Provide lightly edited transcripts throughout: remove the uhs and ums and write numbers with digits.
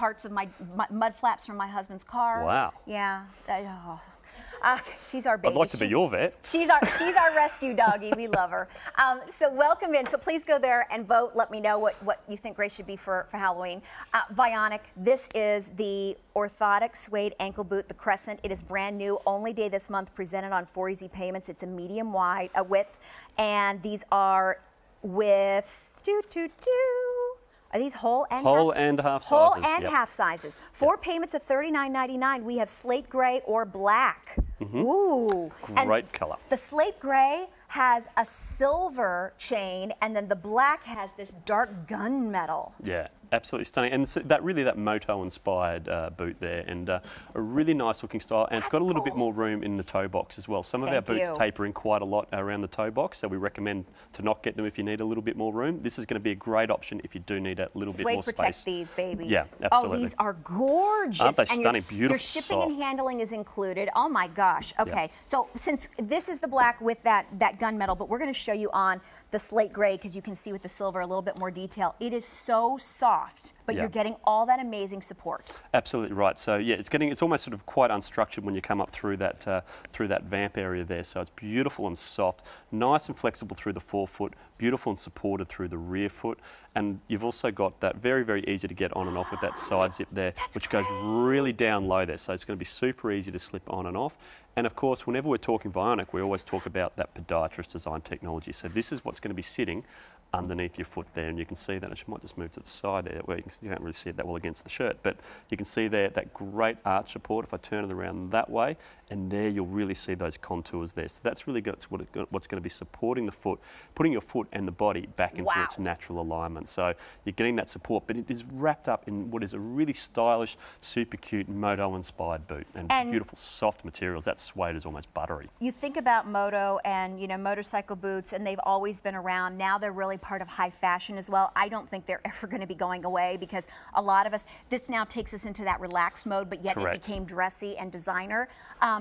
parts of my mud flaps from my husband's car. Wow. Yeah. She's our baby. I'd like to be your vet. She's our rescue doggy. We love her. So welcome in. So please go there and vote. Let me know what you think Grace should be for Halloween. Vionic, this is the Orthotic Suede ankle boot, the Crescent. It is brand new, only day this month, presented on 4 easy payments. It's a medium width, and these are with Are these whole and half sizes? Whole and half sizes. 4 payments of $39.99. We have slate gray or black. Ooh. Great color. The slate gray has a silver chain, and then the black has this dark gunmetal. Yeah, absolutely stunning. And so that moto-inspired boot there, and a really nice looking style. And it's got a little bit more room in the toe box as well. Some of our boots taper in quite a lot around the toe box, so we recommend to not get them if you need a little bit more room. This is going to be a great option if you do need a little bit more space. Protect these babies. Yeah, absolutely. Oh, these are gorgeous. Aren't they stunning? Beautiful, your shipping soft. and handling is included. Oh my gosh. Okay, so since this is the black with that gunmetal, but we're going to show you on the slate gray because you can see with the silver a little bit more detail. It is so soft, but you're getting all that amazing support. Absolutely right. So yeah, it's almost sort of quite unstructured when you come up through that vamp area there. So it's beautiful and soft, nice and flexible through the forefoot, beautiful and supported through the rear foot, and you've also got that very, very easy to get on and off with that side zip there, which goes really down low there. So it's going to be super easy to slip on and off. And of course, whenever we're talking Vionic, we always talk about that podiatrist design technology. So this is what's going to be sitting underneath your foot there, and you can see that. I might just move to the side there where you can't really see it that well against the shirt, but you can see there that great arch support. If I turn it around that way, and there you'll really see those contours there. So that's really what's going to be supporting the foot, putting your foot and the body back into its natural alignment. So you're getting that support, but it is wrapped up in what is a really stylish, super cute moto-inspired boot, and beautiful soft materials. That suede is almost buttery. You think about moto and motorcycle boots, and they've always been around. Now they're really part of high fashion as well. I don't think they're ever going to be going away because a lot of us, this now takes us into that relaxed mode, but yet it became dressy and designer.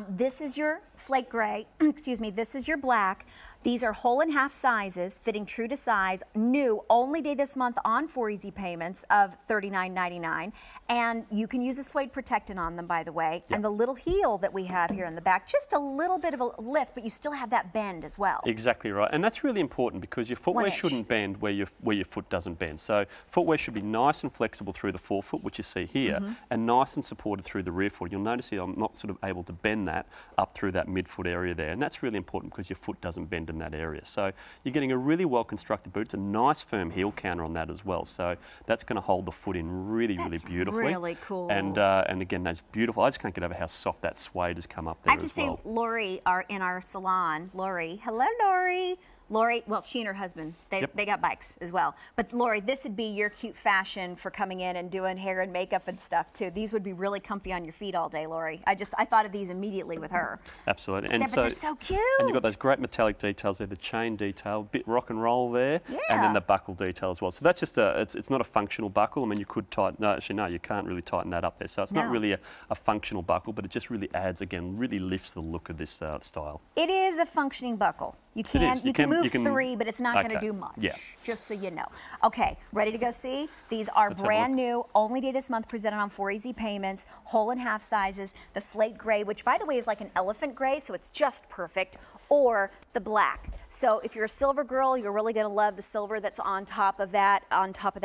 This is your slate gray, excuse me, this is your black. These are whole and half sizes, fitting true to size, new, only day this month on 4 easy payments of $39.99. And you can use a suede protectant on them, by the way. And the little heel that we have here in the back, just a little bit of a lift, but you still have that bend as well. Exactly right. And that's really important because your footwear shouldn't bend where your foot doesn't bend. So footwear should be nice and flexible through the forefoot, which you see here, and nice and supported through the rear foot. You'll notice here I'm not sort of able to bend that up through that midfoot area there. And that's really important because your foot doesn't bend in that area. So you're getting a really well constructed boot. It's a nice firm heel counter on that as well. So that's going to hold the foot in really, really beautifully. Really cool. And again, that's beautiful. I just can't get over how soft that suede has come up there as well. I have to say, Lori, in our salon, Lori, hello, Lori. Lori, well, she and her husband, they got bikes as well. But Lori, this would be your cute fashion for coming in and doing hair and makeup and stuff too. These would be really comfy on your feet all day, Lori. I thought of these immediately with her. Absolutely. And but they're so cute. And you've got those great metallic details there, the chain detail, bit rock and roll there, and then the buckle detail as well. So that's just it's not a functional buckle. I mean, you could tighten, no, you can't really tighten that up there. So it's not really a functional buckle, but it just really adds, again, really lifts the look of this style. It is a functioning buckle. You can move 3, but it's not going to do much, just so you know. Okay, ready to go see? These are brand new, only day this month, presented on 4 easy payments, whole and half sizes, the slate gray, which by the way is like an elephant gray, so it's just perfect, or the black. So if you're a silver girl, you're really going to love the silver that's on top of that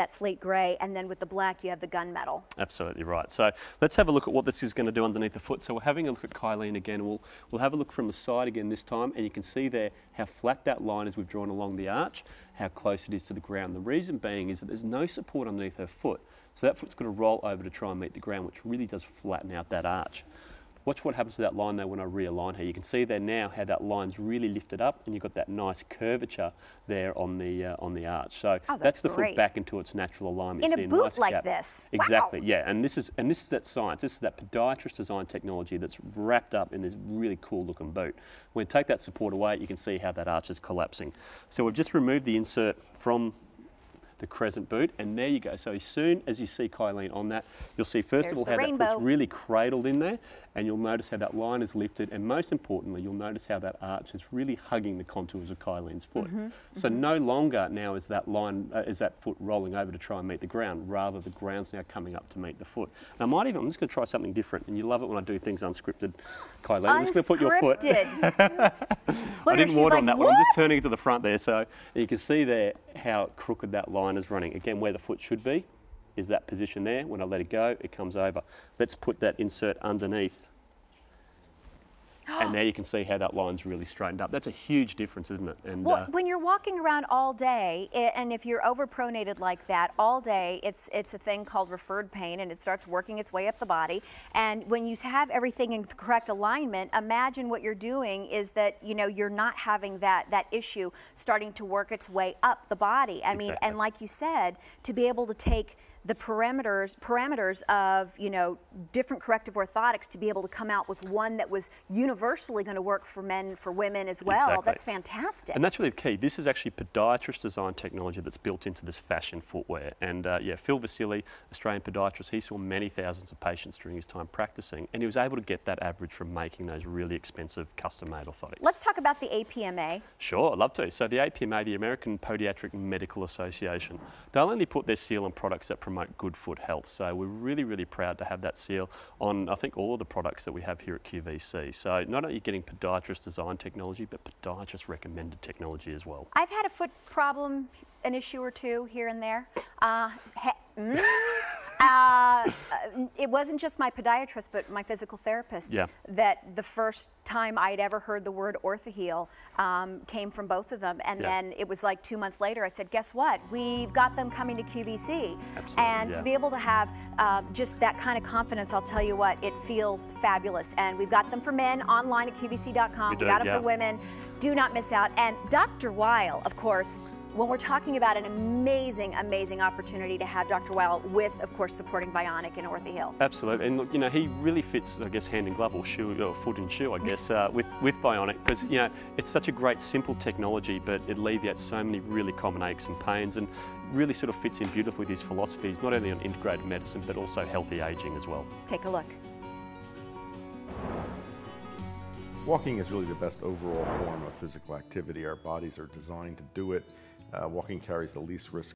slate gray, and then with the black you have the gunmetal. Absolutely right. So let's have a look at what this is going to do underneath the foot. So we're having a look at Kylene again. We'll have a look from the side again this time, and you can see there how flat that line is we've drawn along the arch, how close it is to the ground. The reason being is that there's no support underneath her foot. So that foot's going to roll over to try and meet the ground, which really does flatten out that arch. Watch what happens to that line though when I realign her. You can see there now how that line's really lifted up, and you've got that nice curvature there on the arch. So that's the foot back into its natural alignment. In a boot like this. Exactly, yeah. And this is that science. This is that podiatrist design technology that's wrapped up in this really cool looking boot. When you take that support away, you can see how that arch is collapsing. So we've just removed the insert from the Cresent boot, and there you go. So as soon as you see Kylene on that, you'll see first of all how that foot's really cradled in there, and you'll notice how that line is lifted, and most importantly, you'll notice how that arch is really hugging the contours of Kylene's foot. So no longer now is that line, is that foot rolling over to try and meet the ground, rather the ground's now coming up to meet the foot. Now I'm just going to try something different, and you love it when I do things unscripted. Kylene, I'm just going to put your foot. I didn't warn on that one, I'm just turning it to the front there, so you can see there how crooked that line is running. Again, where the foot should be is that position there. When I let it go, it comes over. Let's put that insert underneath. And there you can see how that line's really straightened up. That's a huge difference, isn't it? And well, when you're walking around all day, and if you're overpronated like that all day, it's a thing called referred pain, and it starts working its way up the body. And when you have everything in the correct alignment, imagine what you're doing is that, you know, you're not having that issue starting to work its way up the body. I mean, and like you said, to be able to take the parameters of, you know, different corrective orthotics to be able to come out with one that was universally going to work for men, for women as well. That's fantastic. And that's really the key. This is actually podiatrist design technology that's built into this fashion footwear. And yeah, Phil Vasili, Australian podiatrist, he saw many thousands of patients during his time practicing, and he was able to get that average from making those really expensive custom-made orthotics. Let's talk about the APMA. Sure, I'd love to. So the APMA, the American Podiatric Medical Association, they'll only put their seal on products that promote good foot health. So we're really, really proud to have that seal on, I think, all of the products that we have here at QVC. So not only are you getting podiatrist design technology, but podiatrist recommended technology as well. I've had a foot problem, an issue or two here and there. It wasn't just my podiatrist, but my physical therapist. Yeah. That the first time I'd ever heard the word orthaheel came from both of them. And then it was like 2 months later, I said, guess what? We've got them coming to QVC. Absolutely, and to be able to have just that kind of confidence, I'll tell you what, it feels fabulous. And we've got them for men online at QVC.com. We got them for women. Do not miss out. And Dr. Weil, of course, when we're talking about an amazing, amazing opportunity to have Dr. Weil with, of course, supporting Vionic and Orthaheel. Absolutely, and look, you know, he really fits, I guess, hand in glove, or shoe, or foot in shoe, I guess, with Vionic, because, you know, it's such a great, simple technology, but it alleviates so many really common aches and pains, and really sort of fits in beautifully with his philosophies, not only on integrated medicine, but also healthy aging as well. Take a look. Walking is really the best overall form of physical activity. Our bodies are designed to do it. Walking carries the least risk